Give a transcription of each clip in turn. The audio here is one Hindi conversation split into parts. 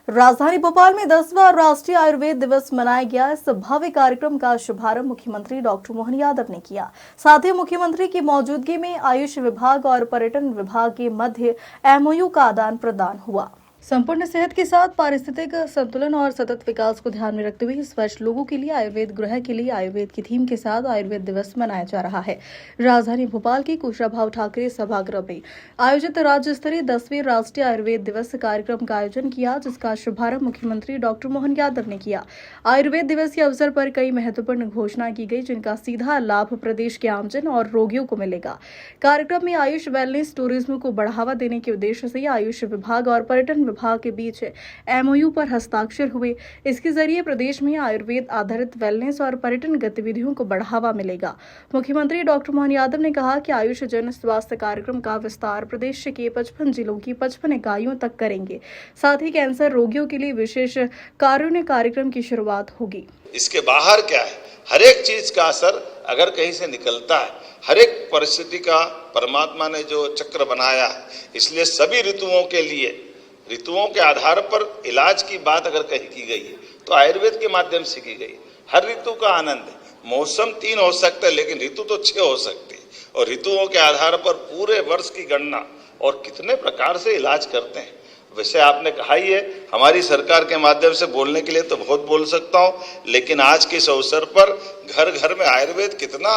राजधानी भोपाल में 10वां राष्ट्रीय आयुर्वेद दिवस मनाया गया। इस भव्य कार्यक्रम का शुभारंभ मुख्यमंत्री डॉक्टर मोहन यादव ने किया। साथ ही मुख्यमंत्री की मौजूदगी में आयुष विभाग और पर्यटन विभाग के मध्य एमओयू का आदान प्रदान हुआ। संपूर्ण सेहत के साथ पारिस्थितिक संतुलन और सतत विकास को ध्यान में रखते हुए इस वर्ष लोगों के लिए आयुर्वेद गृह के लिए आयुर्वेद की थीम के साथ आयुर्वेद दिवस मनाया जा रहा है। राजधानी भोपाल के कुशाभाऊ ठाकरे सभागृह में आयोजित राज्य स्तरीय 10वें राष्ट्रीय आयुर्वेद दिवस कार्यक्रम का आयोजन किया, जिसका शुभारंभ मुख्यमंत्री डॉक्टर मोहन यादव ने किया। आयुर्वेद दिवस के अवसर पर कई महत्वपूर्ण घोषणा की गई, जिनका सीधा लाभ प्रदेश के आमजन और रोगियों को मिलेगा। कार्यक्रम में आयुष वेलनेस टूरिज्म को बढ़ावा देने के उद्देश्य से आयुष विभाग और पर्यटन विभाग के बीच एमओयू पर हस्ताक्षर हुए। इसके जरिए प्रदेश में आयुर्वेद आधारित वेलनेस और पर्यटन गतिविधियों को बढ़ावा मिलेगा। मुख्यमंत्री डॉक्टर मोहन यादव ने कहा कि आयुष जन स्वास्थ्य कार्यक्रम का विस्तार प्रदेश के 55 जिलों की 55 इकाइयों तक करेंगे। साथ ही कैंसर रोगियों के लिए विशेष कारुण्य कार्यक्रम की शुरुआत होगी। इसके बाहर क्या है, हर एक चीज का असर अगर कहीं से निकलता है, हर एक परिस्थिति का परमात्मा ने जो चक्र बनाया है, इसलिए सभी ऋतुओं के लिए ऋतुओं के आधार पर इलाज की बात अगर कहीं की गई है तो आयुर्वेद के माध्यम से की गई। हर ऋतु का आनंद है। मौसम 3 हो सकता है लेकिन ऋतु तो 6 हो सकती है, और ऋतुओं के आधार पर पूरे वर्ष की गणना और कितने प्रकार से इलाज करते हैं। वैसे आपने कहा ही है, हमारी सरकार के माध्यम से बोलने के लिए तो बहुत बोल सकता हूँ, लेकिन आज के इस अवसर पर घर घर में आयुर्वेद कितना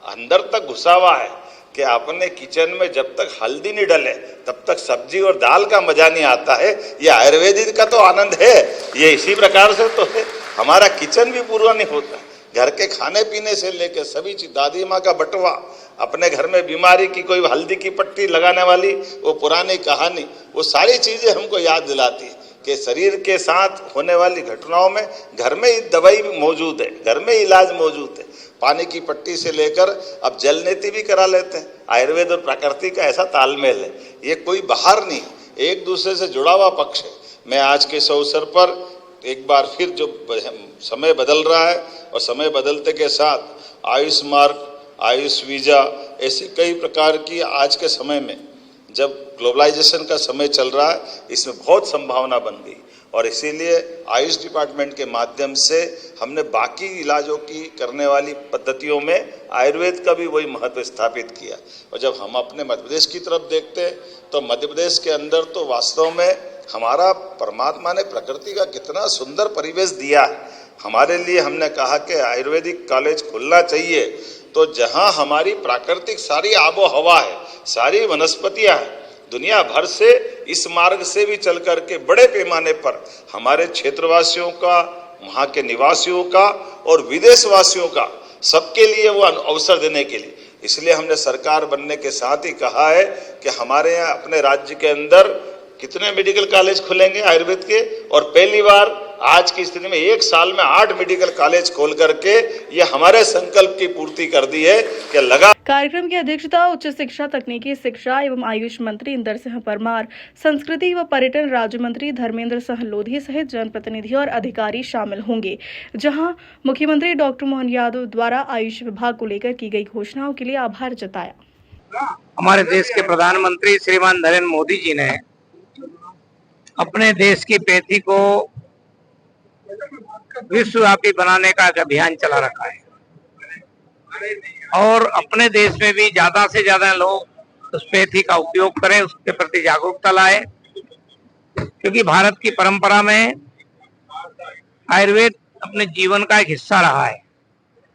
अंदर तक घुसा हुआ है कि अपने किचन में जब तक हल्दी नहीं डले तब तक सब्जी और दाल का मजा नहीं आता है। ये आयुर्वेदिक का तो आनंद है। ये इसी प्रकार से तो है, हमारा किचन भी पूरा नहीं होता। घर के खाने पीने से लेकर सभी चीज, दादी माँ का बटवा, अपने घर में बीमारी की कोई हल्दी की पट्टी लगाने वाली वो पुरानी कहानी, वो सारी चीजें हमको याद दिलाती है कि शरीर के साथ होने वाली घटनाओं में घर में ही दवाई मौजूद है, घर में इलाज मौजूद है। पानी की पट्टी से लेकर अब जल नीति भी करा लेते हैं। आयुर्वेद और प्रकृति का ऐसा तालमेल है, ये कोई बाहर नहीं, एक दूसरे से जुड़ा हुआ पक्ष है। मैं आज के इस अवसर पर एक बार फिर जो समय बदल रहा है और समय बदलते के साथ आयुष मार्ग, आयुष वीजा, ऐसी कई प्रकार की आज के समय में जब ग्लोबलाइजेशन का समय चल रहा है, इसमें बहुत संभावना बन गई, और इसीलिए आयुष डिपार्टमेंट के माध्यम से हमने बाकी इलाजों की करने वाली पद्धतियों में आयुर्वेद का भी वही महत्व स्थापित किया। और जब हम अपने मध्य प्रदेश की तरफ देखते हैं तो मध्य प्रदेश के अंदर तो वास्तव में हमारा परमात्मा ने प्रकृति का कितना सुंदर परिवेश दिया है। हमारे लिए हमने कहा कि आयुर्वेदिक कॉलेज खुलना चाहिए, तो जहाँ हमारी प्राकृतिक सारी आबो हवा है, सारी वनस्पतियाँ हैं, दुनिया भर से इस मार्ग से भी चल करके बड़े पैमाने पर हमारे क्षेत्रवासियों का, वहाँ के निवासियों का और विदेशवासियों का, सबके लिए वो अवसर देने के लिए, इसलिए हमने सरकार बनने के साथ ही कहा है कि हमारे यहाँ अपने राज्य के अंदर कितने मेडिकल कॉलेज खुलेंगे आयुर्वेद के, और पहली बार आज की स्थिति में 1 साल में 8 मेडिकल कॉलेज खोल करके ये हमारे संकल्प की पूर्ति कर दी है कि लगा। कार्यक्रम की अध्यक्षता उच्च शिक्षा, तकनीकी शिक्षा एवं आयुष मंत्री इंदर सिंह परमार, संस्कृति व पर्यटन राज्य मंत्री धर्मेंद्र सिंह लोधी सहित जनप्रतिनिधि और अधिकारी शामिल होंगे। जहां मुख्यमंत्री डॉक्टर मोहन यादव द्वारा आयुष विभाग को लेकर की गई घोषणाओं के लिए आभार जताया। हमारे देश के प्रधानमंत्री श्रीमान नरेंद्र मोदी जी ने अपने देश की पैथी को विश्वव्यापी बनाने का एक अभियान चला रखा है, और अपने देश में भी ज्यादा से ज्यादा लोग उस पैथी का उपयोग करें, उसके प्रति जागरूकता लाए, क्योंकि भारत की परंपरा में आयुर्वेद अपने जीवन का एक हिस्सा रहा है।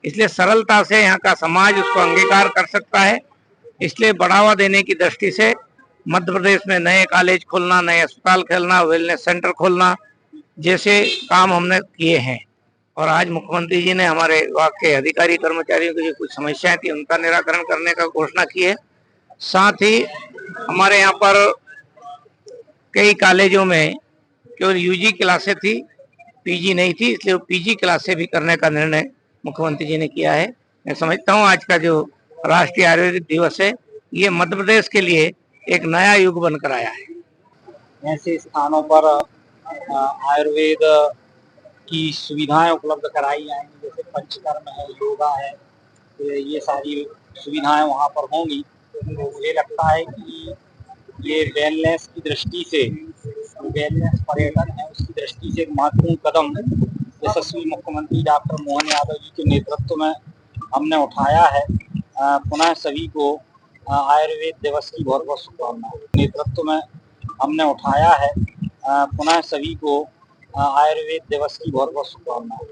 इसलिए सरलता से यहाँ का समाज उसको अंगीकार कर सकता है। इसलिए बढ़ावा देने की दृष्टि से मध्य प्रदेश में नए कॉलेज खोलना, नए अस्पताल खोलना, वेलनेस सेंटर खोलना जैसे काम हमने किए हैं। और आज मुख्यमंत्री जी ने हमारे विभाग के अधिकारी कर्मचारियों की जो कुछ समस्याएं थी उनका निराकरण करने का घोषणा की है। साथ ही हमारे यहाँ पर कई कॉलेजों में केवल यूजी क्लासें थी, पीजी नहीं थी, इसलिए पीजी क्लासें भी करने का निर्णय मुख्यमंत्री जी ने किया है। मैं समझता हूँ आज का जो राष्ट्रीय आयुर्वेदिक दिवस है, ये मध्य प्रदेश के लिए एक नया युग बनकर आया है। ऐसे स्थानों पर आयुर्वेद की सुविधाएं उपलब्ध कराई जाएंगी, जैसे पंचकर्म है, योगा है, तो ये सारी सुविधाएं वहाँ पर होंगी। तो मुझे लगता है कि ये वेलनेस की दृष्टि से वेलनेस पर्यटन है उसकी दृष्टि से एक महत्वपूर्ण कदम यशस्वी मुख्यमंत्री डॉक्टर मोहन यादव जी के नेतृत्व में हमने उठाया है। पुनः सभी को आयुर्वेद दिवस की बहुत बहुत शुभकामनाएं। नेतृत्व में हमने उठाया है। पुनः सभी को आयुर्वेद दिवस की बहुत बहुत शुभकामनाएं।